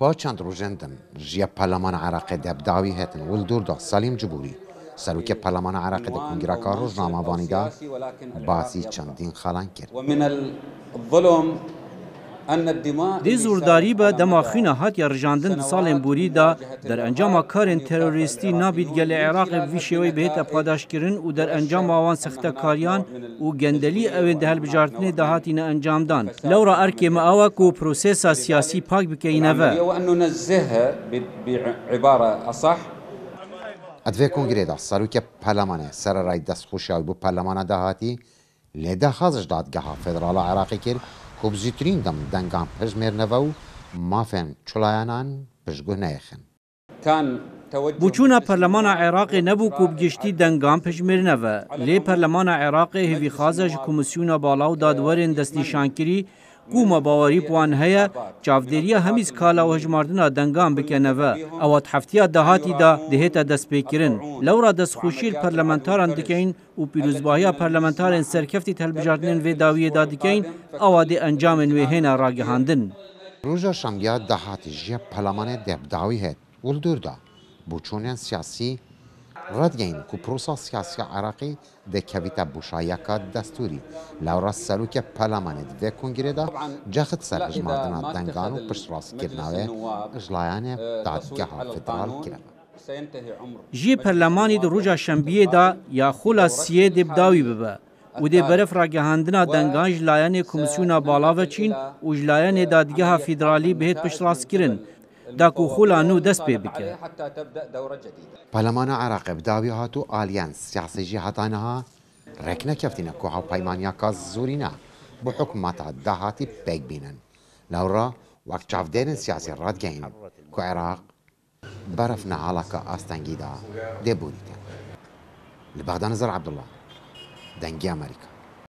پاچند روزندن جیا پارلمان عراق دبداوی هاتن ولدور دا سلیم جبوری سلوک پارلمان عراق د کنگره کار روزنامه وانی دا باسی چندین خالان کرد. دی زورداری به دماخینا هات یا رجاندن سالن بوری دا در انجام کارن تروریستی نابید گل عراق ویشوی بهت پاداش کرن و در انجام آوان سخت کاریان و گندلی اوین دهل بجارتنی دهاتین انجام دان. لورا ارکی ما آوک و پروسیسا سیاسی پاک بکینه و وأنه نزهها بعبارة أصح ادوی کنگره دا سلوک پارلمان سر رای دست خوشیای بو پارلمان دهاتی لیده خازش دادگاه فدرال عراقی کرد که بزیترین دم دنگان پژمر نوو مافن چلایانان پژگوه نیخن. بوچونا پارلمان عراق نبو کوب گشتی دنگام پشمیر نوه. لی پارلمان عراق هوی خازش کمیسیون بالا و دادورین دست نشانکری کوما باوری پوان هیا چافدریه همیز کالا و هجماردنا دنگام بکنه و اوات هفتیا دهاتی دا دهتا دست بکرن. لورا دست خوشیر پارلمانتاران دکین و پیروزباهی پارلمانتاران سرکفتی تلبجاردنین و داویه دادکین اوادی انجام ویهینا راگهاندن. روژا شمگیا دهاتی جیا پارلمان دبداوی هد ولدور دا بوچونیان سیاسی ردگین که پروسا سیاسی عراقی ده کویتا بوشایکا دستوری لورا سلوک پارلمان دوی کنگره دا جاخت سر اجماردنا دنگان و پشت راست کرناوه اجلایان دادگاه فدرال کرنه. جی پارلمانی در روژا شنبیه دا یا خولا سیه دبداوی ببه و ده برف را گهاندنا دنگان جلایان کمیسیون بالا و چین و جلایان دادگاه فدرالی بهت پشت راست کرن داکو خولا نو دست پی بکه. پارلمان عراق بداوی هاتو آلیان سیاسی جهاتانها رکنه کفتینه که ها پیمانیا کاز زورینه بو حکومت دهاتی پیگ بینن. لورا وقت چافدین سیاسی ردگین که عراق برف نهالا که آستنگی دا ده بوریتن. لبغداد نظر عبدالله دنگی امریکا.